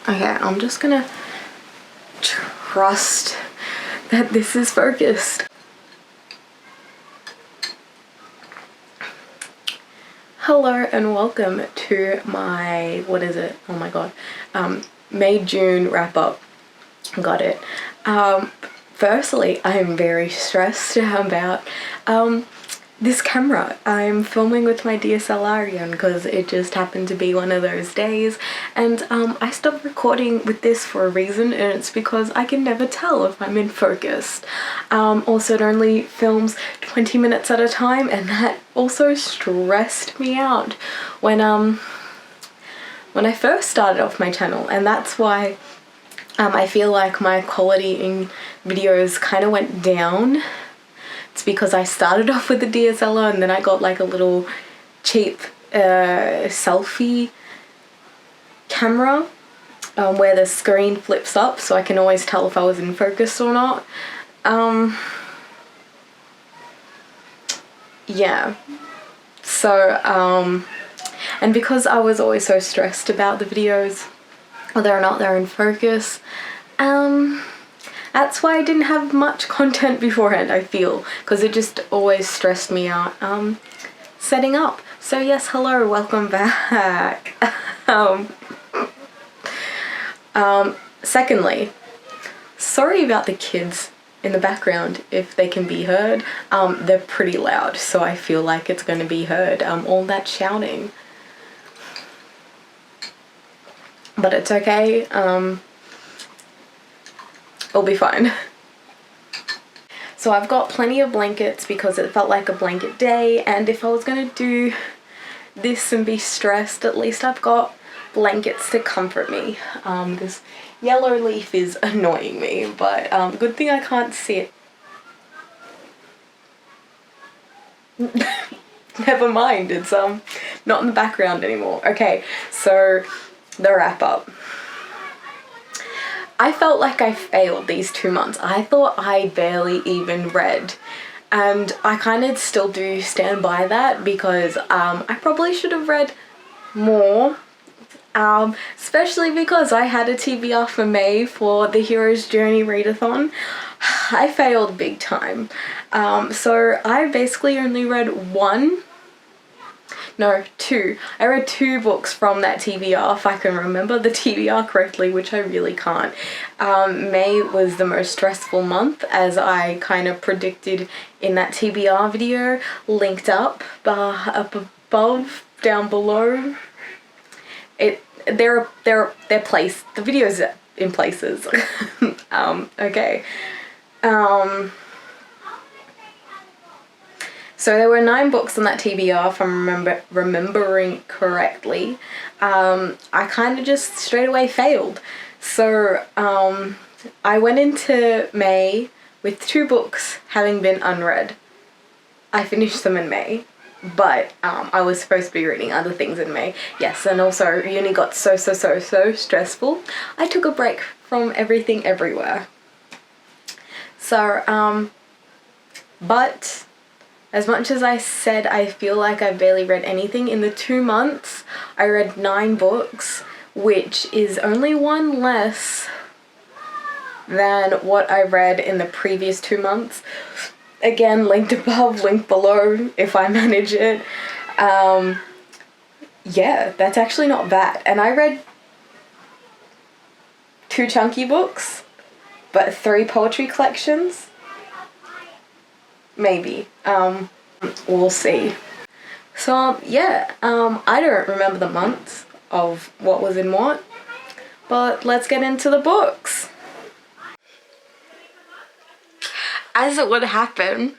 Okay, I'm just gonna trust that this is focused. Hello and welcome to my, what is it? Oh my god. May-June wrap up. Got it. Firstly, I'm very stressed about this camera. I'm filming with my DSLR again because it just happened to be one of those days, and I stopped recording with this for a reason, and it's because I can never tell if I'm in focus. Also, it only films 20 minutes at a time, and that also stressed me out when I first started off my channel, and that's why I feel like my quality in videos kind of went down. It's because I started off with the DSLR and then I got like a little cheap selfie camera where the screen flips up so I can always tell if I was in focus or not. Yeah. So, and because I was always so stressed about the videos, whether or not they're in focus, that's why I didn't have much content beforehand, I feel, because it just always stressed me out setting up. So yes, hello, welcome back. Secondly, sorry about the kids in the background if they can be heard. They're pretty loud, so I feel like it's going to be heard, all that shouting. But it's okay. It'll be fine. So I've got plenty of blankets because it felt like a blanket day, and if I was gonna do this and be stressed, at least I've got blankets to comfort me. This yellow leaf is annoying me, but good thing I can't see it. Never mind, it's not in the background anymore. Okay, so the wrap up. I felt like I failed these 2 months. I thought I barely even read, and I kind of still do stand by that because I probably should have read more, especially because I had a TBR for May for the Hero's Journey readathon. I failed big time. So I basically only read two. I read 2 books from that TBR, if I can remember the TBR correctly, which I really can't. May was the most stressful month, as I kind of predicted in that TBR video, linked up above, down below. They're placed, the video's in places. Okay. So there were 9 books on that TBR, if I'm remembering correctly. I kind of just straight away failed. So I went into May with 2 books having been unread. I finished them in May, but I was supposed to be reading other things in May. Yes, and also uni got so stressful. I took a break from everything everywhere. So, but as much as I said I feel like I barely read anything, in the 2 months I read 9 books, which is only 1 less than what I read in the previous 2 months. Again, linked above, linked below if I manage it. Yeah, that's actually not bad. And I read 2 chunky books, but 3 poetry collections. Maybe. We'll see. So yeah, I don't remember the months of what was in what, but let's get into the books. As it would happen,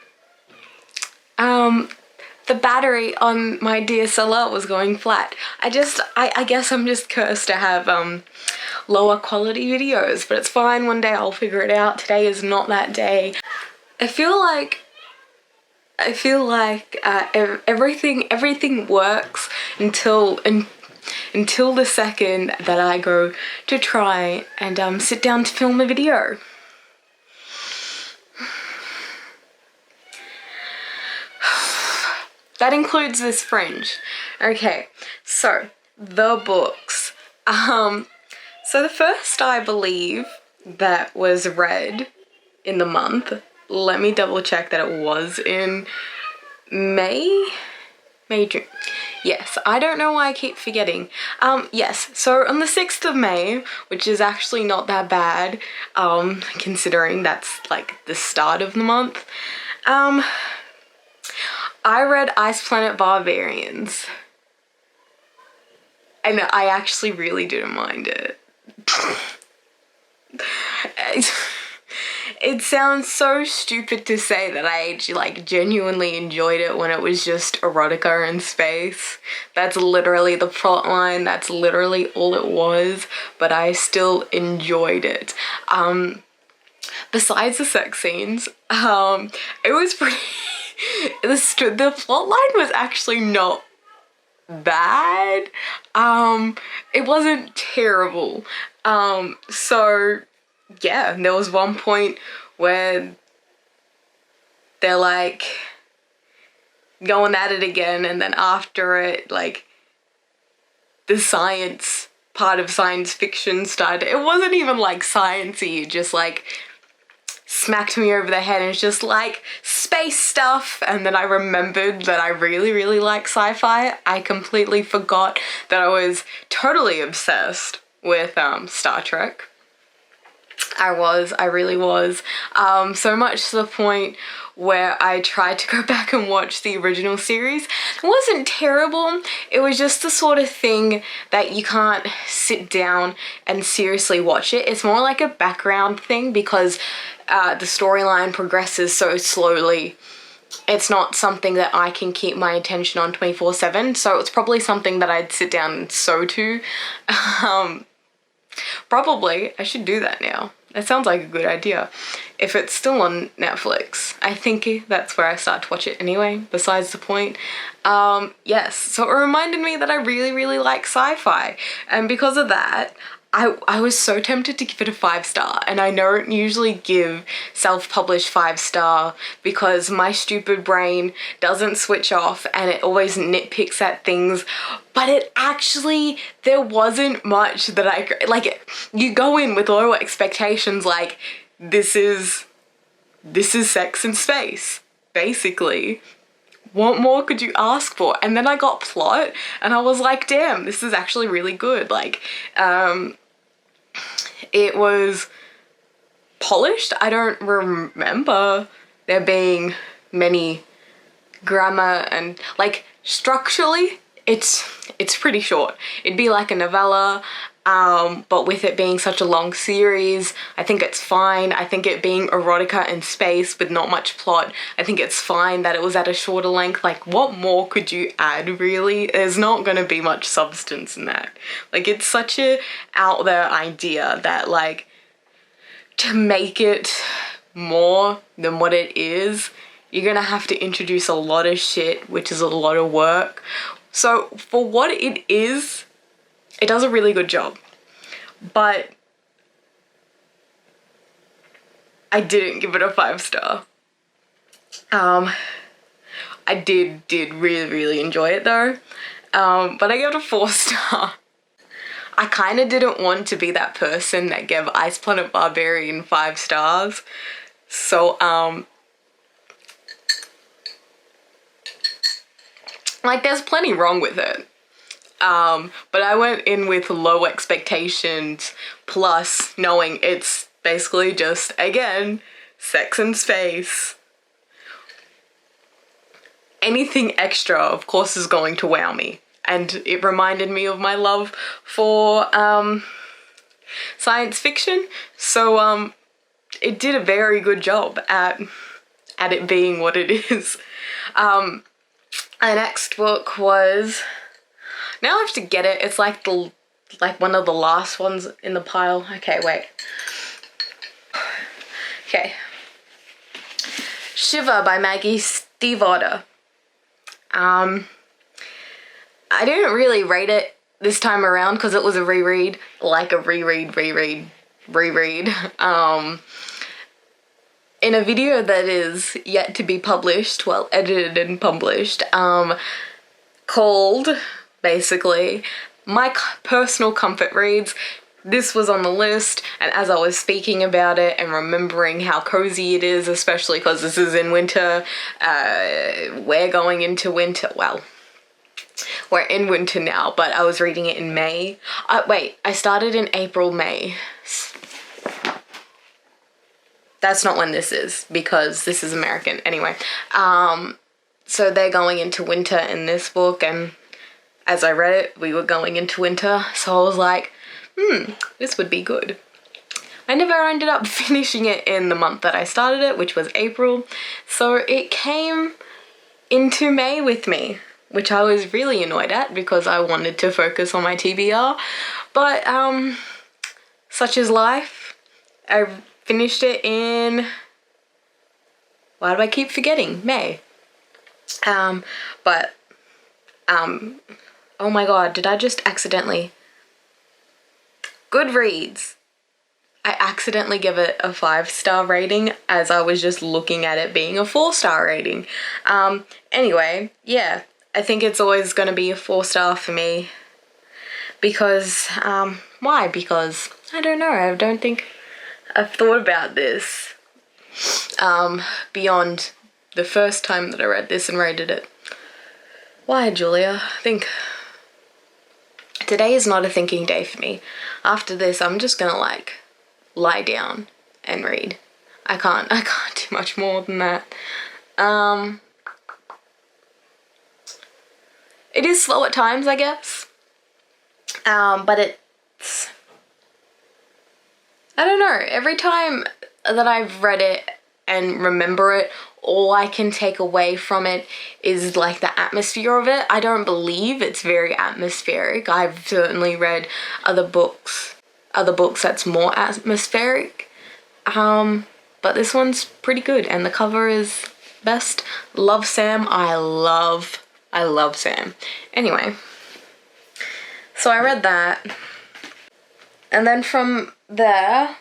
the battery on my DSLR was going flat. I guess I'm just cursed to have lower quality videos, but it's fine, one day I'll figure it out. Today is not that day. I feel like everything works until the second that I go to try and sit down to film a video. That includes this fringe. Okay, so the books. So the first, I believe, that was read in the month, let me double check that it was in May, June. Yes, I don't know why I keep forgetting. Yes, so on the 6th of May, which is actually not that bad, considering that's like the start of the month, I read Ice Planet Barbarians. And I actually really didn't mind it. It sounds so stupid to say that I like genuinely enjoyed it when it was just erotica in space. That's literally the plot line, that's literally all it was, but I still enjoyed it. Besides the sex scenes, it was pretty the plot line was actually not bad. It wasn't terrible. So yeah, there was one point where they're like going at it again, and then after it, like, the science part of science fiction started. It wasn't even like sciencey, it just like smacked me over the head and it's just like space stuff. And then I remembered that I really like sci-fi. I completely forgot that I was totally obsessed with Star Trek. I really was. So much to the point where I tried to go back and watch the original series. It wasn't terrible, it was just the sort of thing that you can't sit down and seriously watch it. It's more like a background thing because the storyline progresses so slowly. It's not something that I can keep my attention on 24/7, so it's probably something that I'd sit down and sew to. Probably, I should do that now. That sounds like a good idea. If it's still on Netflix, I think that's where I start to watch it anyway, besides the point. Yes, so it reminded me that I really like sci-fi, and because of that, I was so tempted to give it a 5-star, and I don't usually give self-published 5-star because my stupid brain doesn't switch off and it always nitpicks at things, but it actually, there wasn't much that like, you go in with low expectations, like, this is sex in space, basically. What more could you ask for? And then I got plot and I was like, damn, this is actually really good. Like, it was polished. I don't remember there being many grammar and, like, structurally, it's pretty short. It'd be like a novella, but with it being such a long series, I think it's fine. I think it being erotica in space with not much plot, I think it's fine that it was at a shorter length. Like, what more could you add, really? There's not gonna be much substance in that. Like, it's such a out there idea that, like, to make it more than what it is, you're gonna have to introduce a lot of shit, which is a lot of work. So for what it is, it does a really good job, but I didn't give it a 5-star. I did really enjoy it though, but I gave it a 4-star. I kind of didn't want to be that person that gave Ice Planet Barbarian 5 stars, so like, there's plenty wrong with it. But I went in with low expectations, plus knowing it's basically just, again, sex and space. Anything extra, of course, is going to wow me. And it reminded me of my love for science fiction, so it did a very good job at it being what it is. The next book was, now I have to get it, it's like one of the last ones in the pile. Okay, wait. Okay. Shiva by Maggie Stiefvater. I didn't really rate it this time around because it was a reread, like a reread. In a video that is yet to be published, well, edited and published, called, basically, my personal comfort reads. this was on the list, and as I was speaking about it and remembering how cozy it is, especially because this is in winter, we're going into winter, well, we're in winter now, but I was reading it in May. Wait, I started in April, May. That's not when this is, because this is American. Anyway, so they're going into winter in this book, and as I read it, we were going into winter, so I was like, this would be good. I never ended up finishing it in the month that I started it, which was April, so it came into May with me, which I was really annoyed at because I wanted to focus on my TBR, but such is life. I finished it in, why do I keep forgetting? May. Oh my god, did I just accidentally? Goodreads. I accidentally give it a 5-star rating as I was just looking at it being a 4-star rating. Anyway, yeah, I think it's always going to be a 4-star for me. Because, why? Because, I don't know, I don't think I've thought about this beyond the first time that I read this and rated it. Why, Julia? Think. Today is not a thinking day for me. After this, I'm just gonna like lie down and read. I can't do much more than that. It is slow at times, I guess. But it's, I don't know, every time that I've read it and remember it, all I can take away from it is like the atmosphere of it. I don't believe it's very atmospheric. I've certainly read other books that's more atmospheric. But this one's pretty good, and the cover is best. Love Sam. I love Sam. Anyway, so I read that, and then from there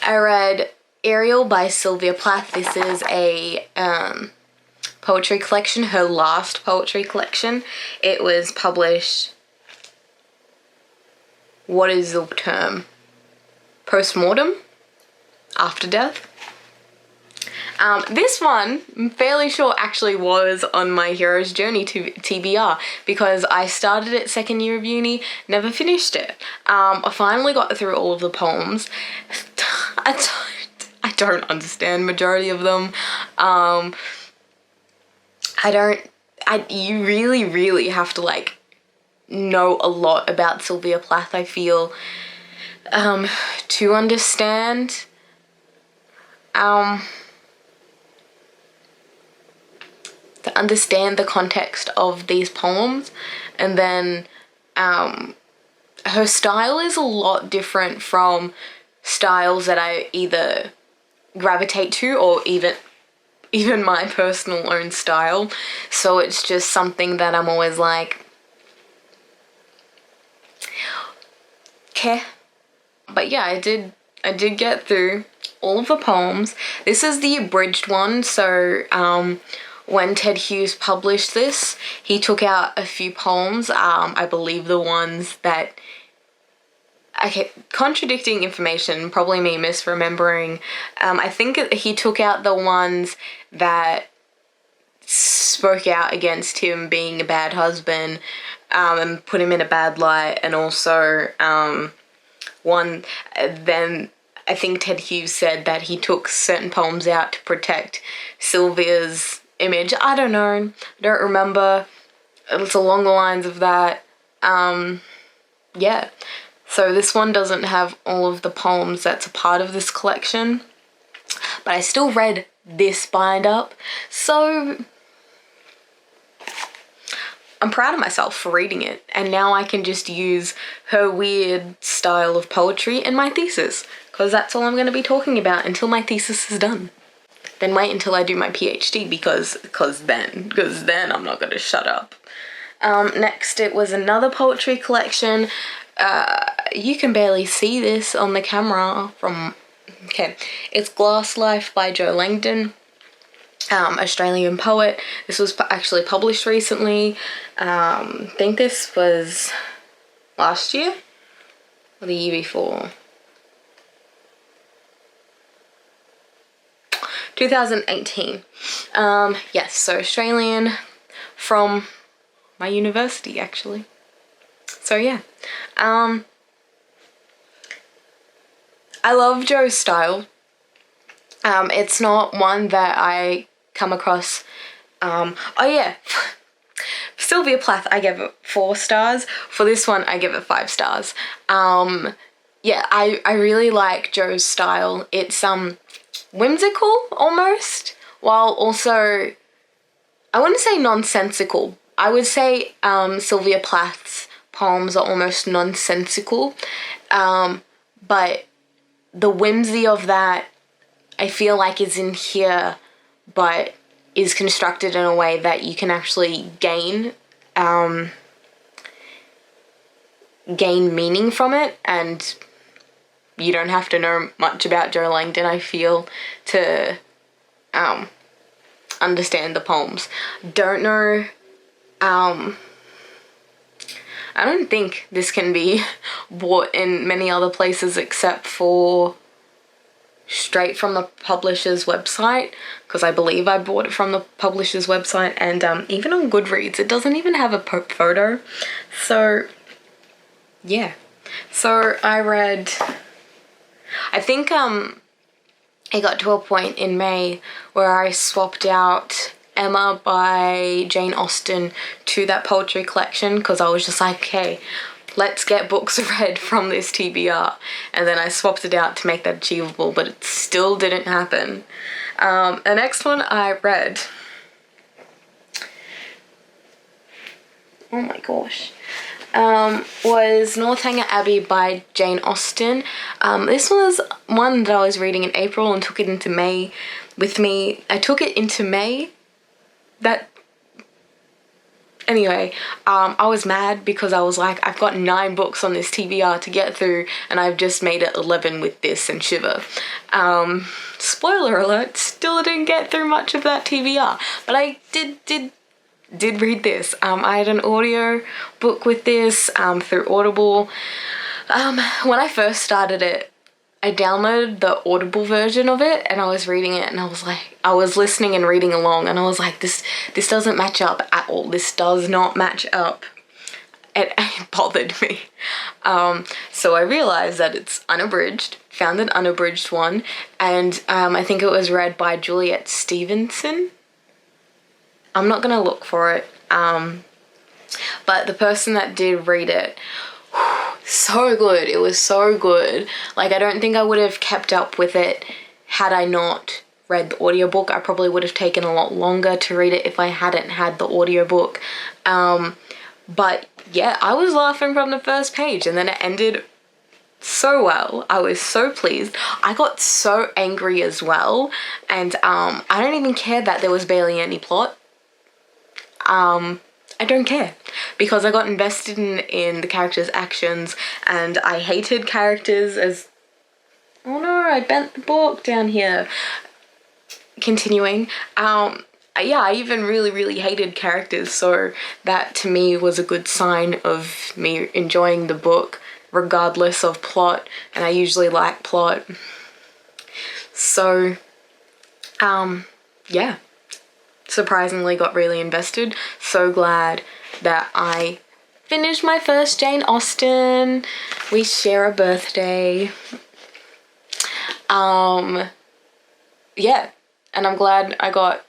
I read Ariel by Sylvia Plath. This is a poetry collection, her last poetry collection. It was published, what is the term? Post-mortem? After death? This one, I'm fairly sure, actually was on my hero's journey to TBR, because I started it second year of uni, never finished it. I finally got through all of the poems. I don't understand majority of them. You really have to like know a lot about Sylvia Plath, I feel, to understand. To understand the context of these poems. And then her style is a lot different from styles that I either gravitate to or even my personal own style. So it's just something that I'm always like, okay. But yeah, I did get through all of the poems. This is the abridged one, so when Ted Hughes published this, he took out a few poems, I believe the ones that, okay, contradicting information, probably me misremembering. I think he took out the ones that spoke out against him being a bad husband, and put him in a bad light, and also then I think Ted Hughes said that he took certain poems out to protect Sylvia's image. I don't know, I don't remember. It's along the lines of that. Yeah. So this one doesn't have all of the poems that's a part of this collection, but I still read this bind up, so I'm proud of myself for reading it, and now I can just use her weird style of poetry in my thesis, because that's all I'm going to be talking about until my thesis is done. Then wait until I do my PhD, because then I'm not going to shut up. Next, it was another poetry collection. You can barely see this on the camera from, okay, it's Glass Life by Joe Langdon, Australian poet. This was actually published recently. I think this was last year. or the year before. 2018. Yes, so Australian from my university actually. So yeah. I love Jo's style. It's not one that I come across. Oh yeah. Sylvia Plath, I gave it 4 stars. For this one, I give it 5 stars. Yeah, I really like Jo's style. It's whimsical almost, while also, I wouldn't say nonsensical. I would say Sylvia Plath's poems are almost nonsensical, but the whimsy of that I feel like is in here, but is constructed in a way that you can actually gain meaning from it, and you don't have to know much about Jo Langdon, I feel, to understand the poems. Don't know, I don't think this can be bought in many other places except for straight from the publisher's website, because I believe I bought it from the publisher's website, and even on Goodreads it doesn't even have a photo. So yeah, so I read, I think it got to a point in May where I swapped out Emma by Jane Austen to that poetry collection, because I was just like, okay, let's get books read from this TBR, and then I swapped it out to make that achievable, but it still didn't happen. The next one I read, oh my gosh, was Northanger Abbey by Jane Austen. This was one that I was reading in April and took it into May with me. I took it into May. Anyway, I was mad because I was like, I've got 9 books on this TBR to get through, and I've just made it 11 with this and Shiva. Spoiler alert, still didn't get through much of that TBR, but I did read this. I had an audio book with this through Audible. When I first started it, I downloaded the Audible version of it, and I was reading it, and I was like, I was listening and reading along, and I was like, this doesn't match up at all. This does not match up. It bothered me. So I realized that it's unabridged, found an unabridged one, and I think it was read by Juliet Stevenson. I'm not gonna look for it, but the person that did read it, so good. It was so good. Like, I don't think I would have kept up with it had I not read the audiobook. I probably would have taken a lot longer to read it if I hadn't had the audiobook. But yeah, I was laughing from the first page, and then it ended so well. I was so pleased. I got so angry as well, and I don't even care that there was barely any plot. I don't care, because I got invested in the characters' actions, and I hated characters as... Oh no, I bent the book down here. Continuing. Yeah, I even really hated characters, so that to me was a good sign of me enjoying the book regardless of plot, and I usually like plot. So, yeah. Surprisingly got really invested. So glad that I finished my first Jane Austen. We share a birthday. Yeah, and I'm glad I got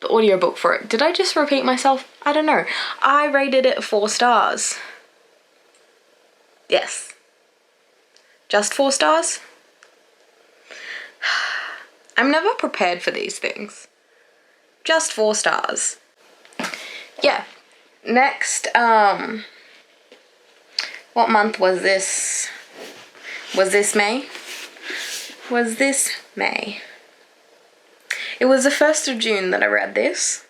the audiobook for it. Did I just repeat myself? I don't know. I rated it 4 stars. Yes. Just 4 stars? I'm never prepared for these things. Just 4 stars. Yeah. Next, what month was this? Was this May? Was this May? It was the 1st of June that I read this.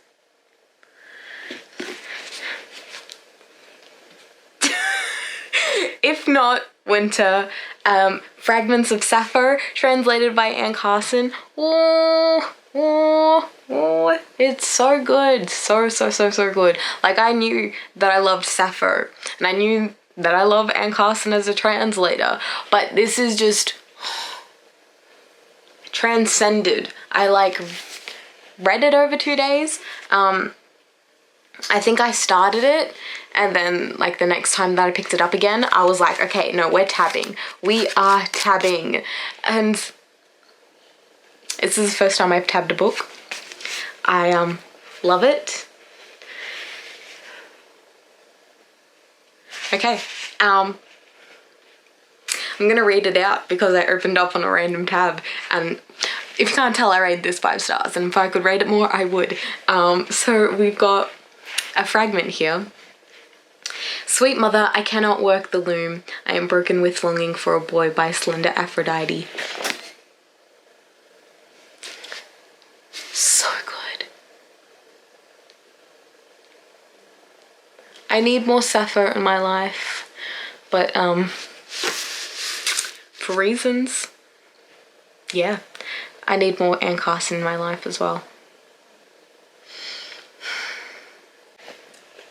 If not, winter. Fragments of Saffir, translated by Anne Carson. Oh, it's so good. So good. Like, I knew that I loved Sappho, and I knew that I love Anne Carson as a translator, but this is just transcended. I like read it over 2 days. I think I started it, and then like the next time that I picked it up again, I was like, okay, no, we're tabbing. We are tabbing. And this is the first time I've tabbed a book. I love it. Okay, I'm gonna read it out because I opened up on a random tab, and if you can't tell, I rate this 5 stars, and if I could rate it more, I would. So we've got a fragment here. Sweet mother, I cannot work the loom. I am broken with longing for a boy by slender Aphrodite. So good. I need more Saffir in my life, but for reasons, yeah, I need more Anne Carson in my life as well.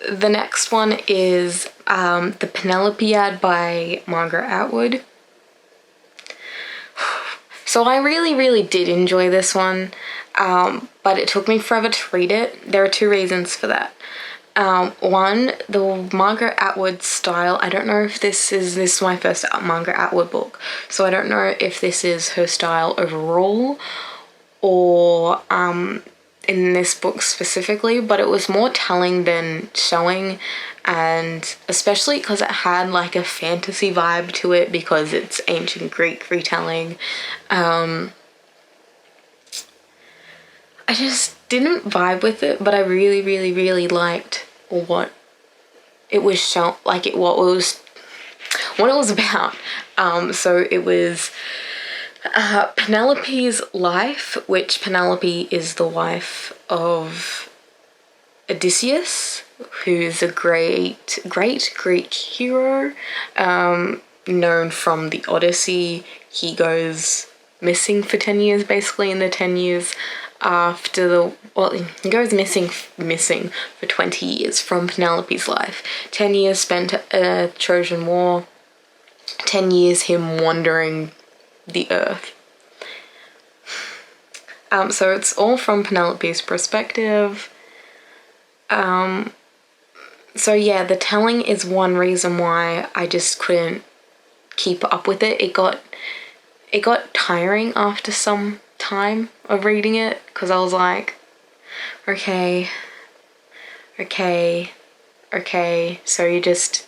The next one is the Penelope Ad by Margaret Atwood. So I really did enjoy this one, but it took me forever to read it. There are 2 reasons for that. One, the Margaret Atwood style, I don't know if this is my first Margaret Atwood book, so I don't know if this is her style overall or in this book specifically, but it was more telling than showing, and especially because it had like a fantasy vibe to it because it's ancient Greek retelling. I just didn't vibe with it, but I really liked what it was shown, like what it was about. So it was Penelope's life, which Penelope is the wife of Odysseus, who's a great Greek hero, known from the Odyssey. He goes missing for 10 years, basically, in the 10 years after he goes missing for 20 years from Penelope's life. 10 years spent at Trojan War, 10 years him wandering the earth. So it's all from Penelope's perspective. So yeah, the telling is one reason why I just couldn't keep up with it. It got tiring after some time of reading it, because I was like, okay, so you're just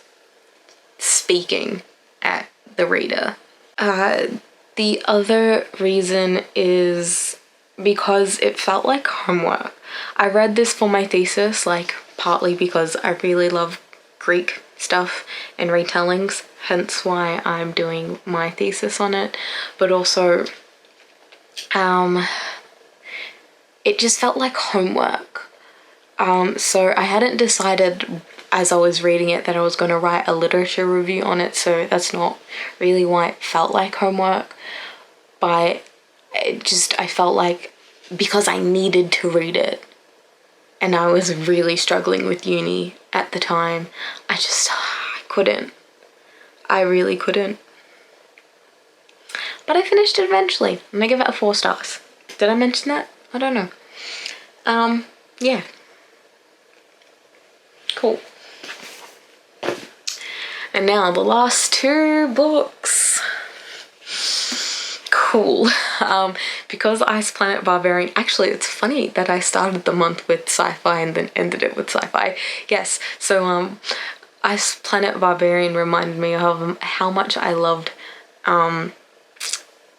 speaking at the reader. The other reason is because it felt like homework. I read this for my thesis, like partly because I really love Greek stuff and retellings, hence why I'm doing my thesis on it, but also it just felt like homework. So I hadn't decided as I was reading it that I was going to write a literature review on it, so that's not really why it felt like homework, but I felt like because I needed to read it and I was really struggling with uni at the time, I couldn't. I really couldn't. But I finished it eventually, and I give it 4 stars. Did I mention that? I don't know. Yeah. Cool. And now the last 2 books. Cool. Because Ice Planet Barbarian, actually it's funny that I started the month with sci-fi and then ended it with sci-fi. Yes, so Ice Planet Barbarian reminded me of how much I loved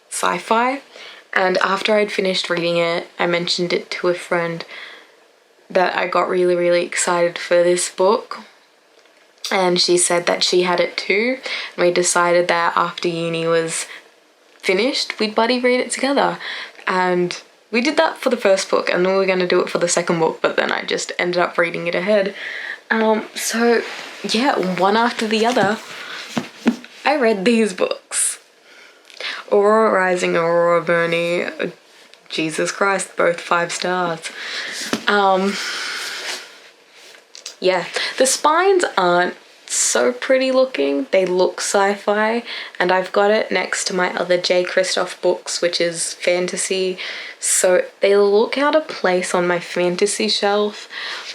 sci-fi, and after I'd finished reading it, I mentioned it to a friend that I got really excited for this book, and she said that she had it too, and we decided that after uni was finished, we'd buddy read it together. And we did that for the first book, and then we were going to do it for the second book, but then I just ended up reading it ahead. So yeah, one after the other, I read these books. Aurora Rising, Aurora Burning, Jesus Christ, both 5 stars. Yeah, the spines aren't so pretty looking. They look sci-fi, and I've got it next to my other J. Kristoff books, which is fantasy. So they look out of place on my fantasy shelf,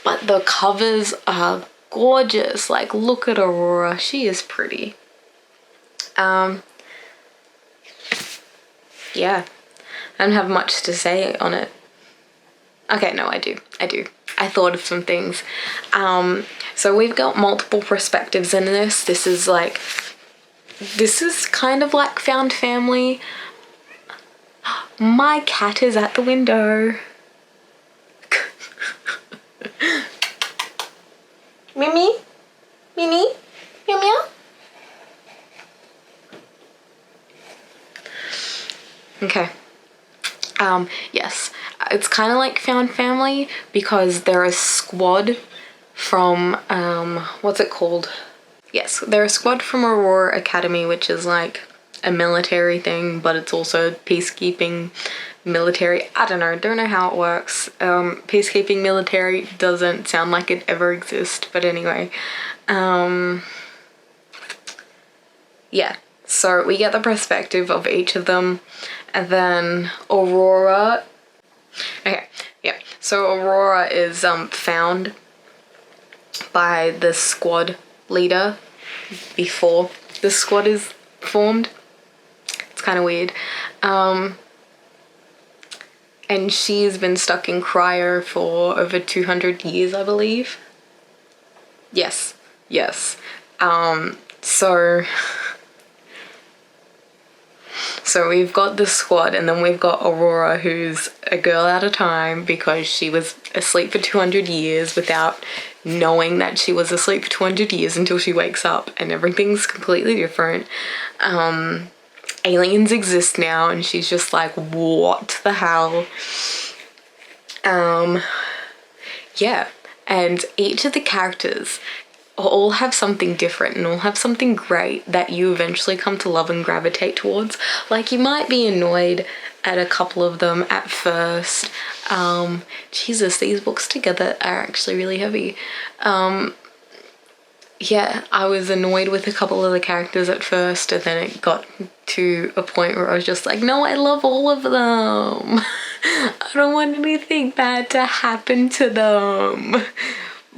but the covers are gorgeous. Like, look at Aurora. She is pretty. Yeah, I don't have much to say on it. Okay, no, I do. I thought of some things. So we've got multiple perspectives in this. This is kind of like found family. My cat is at the window. Mimi? Mimi? Meow meow? Okay. Yes, it's kind of like found family because they're a squad from, what's it called? Yes, they're a squad from Aurora Academy, which is like a military thing, but it's also peacekeeping military. I don't know how it works. Peacekeeping military doesn't sound like it ever exists, but anyway. Yeah, so we get the perspective of each of them. And then Aurora, okay, yeah, so Aurora is found by the squad leader before the squad is formed. It's kind of weird. And she's been stuck in cryo for over 200 years, I believe. Yes. So we've got the squad, and then we've got Aurora, who's a girl at a time because she was asleep for 200 years without knowing that she was asleep for 200 years until she wakes up, and everything's completely different. Aliens exist now, and she's just like, what the hell? Yeah, and each of the characters all have something different and all have something great that you eventually come to love and gravitate towards. Like, you might be annoyed at a couple of them at first. Jesus, these books together are actually really heavy. Yeah, I was annoyed with a couple of the characters at first, and then it got to a point where I was just like, no, I love all of them. I don't want anything bad to happen to them.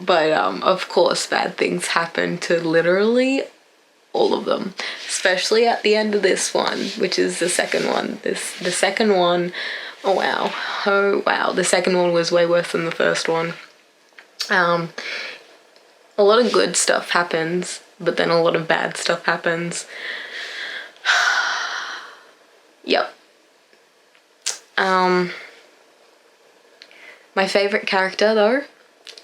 But of course bad things happen to literally all of them, especially at the end of this one, which is the second one. The second one, oh wow, the second one was way worse than the first one. A lot of good stuff happens, but then a lot of bad stuff happens. Yep. My favorite character though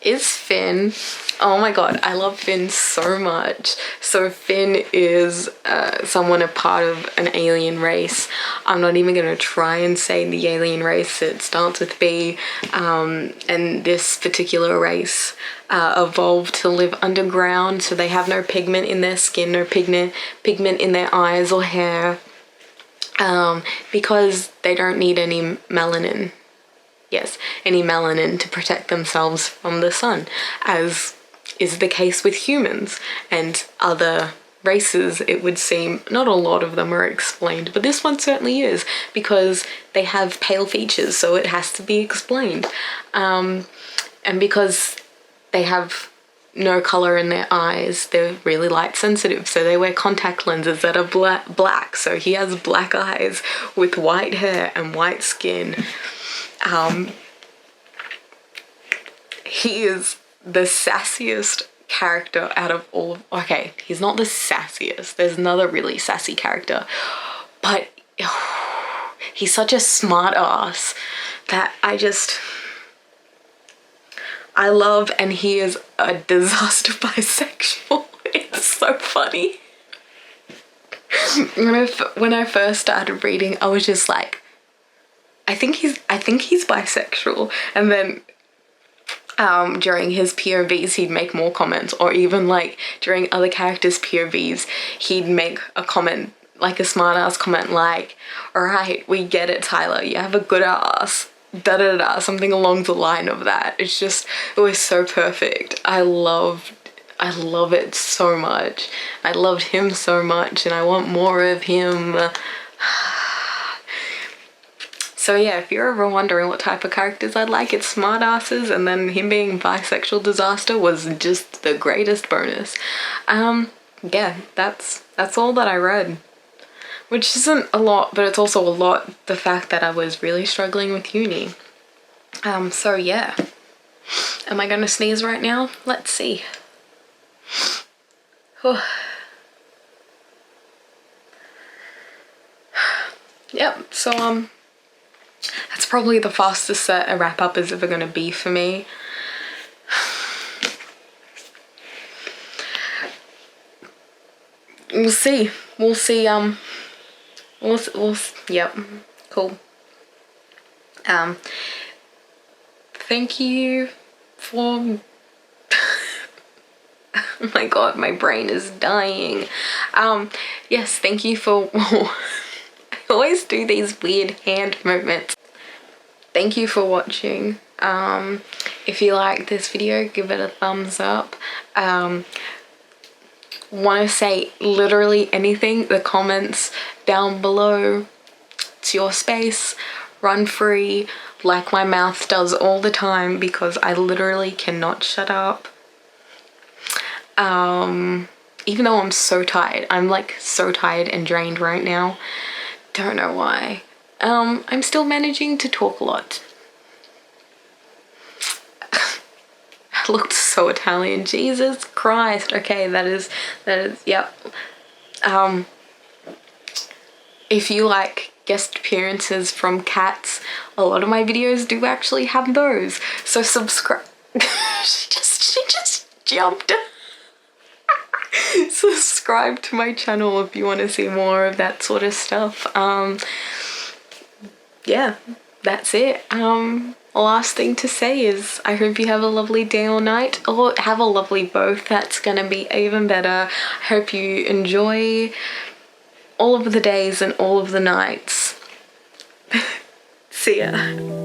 is Finn. Oh my god, I love Finn so much. So Finn is someone a part of an alien race. I'm not even going to try and say the alien race. It starts with B, and this particular race evolved to live underground, so they have no pigment in their skin, no pigment in their eyes or hair, because they don't need any melanin. Yes, any melanin to protect themselves from the sun, as is the case with humans and other races. It would seem not a lot of them are explained, but this one certainly is, because they have pale features, so it has to be explained. And because they have no color in their eyes, they're really light sensitive, so they wear contact lenses that are black. So he has black eyes with white hair and white skin. He is the sassiest character out of all of, okay, he's not the sassiest, there's another really sassy character, but he's such a smart ass that I love, and he is a disaster bisexual. It's so funny. When I first started reading, I was just like, I think he's bisexual, and then during his POVs he'd make more comments, or even like during other characters' POVs he'd make a comment, like a smart ass comment, like, alright, we get it, Tyler, you have a good ass, da da da, something along the line of that. It was so perfect. I loved I love it so much. I loved him so much and I want more of him. So yeah, if you're ever wondering what type of characters I'd like, it's smartasses, and then him being bisexual disaster was just the greatest bonus. Yeah, that's all that I read. Which isn't a lot, but it's also a lot the fact that I was really struggling with uni. So yeah. Am I gonna sneeze right now? Let's see. Yep, so that's probably the fastest set a wrap up is ever gonna be for me. We'll see. We'll see. Yep. Cool. Thank you for. Oh my god, my brain is dying. Yes, thank you for. I always do these weird hand movements. Thank you for watching. If you like this video, give it a thumbs up. Want to say literally anything, the comments down below. It's your space. Run free like my mouth does all the time because I literally cannot shut up. Even though I'm so tired, I'm like so tired and drained right now. Don't know why. I'm still managing to talk a lot. I looked so Italian. Jesus Christ. Okay, that is, yep. If you like guest appearances from cats, a lot of my videos do actually have those. So subscribe. she just jumped. Subscribe to my channel if you want to see more of that sort of stuff. Yeah, that's it. Last thing to say is I hope you have a lovely day or night, or have a lovely both. That's gonna be even better. I hope you enjoy all of the days and all of the nights. See ya.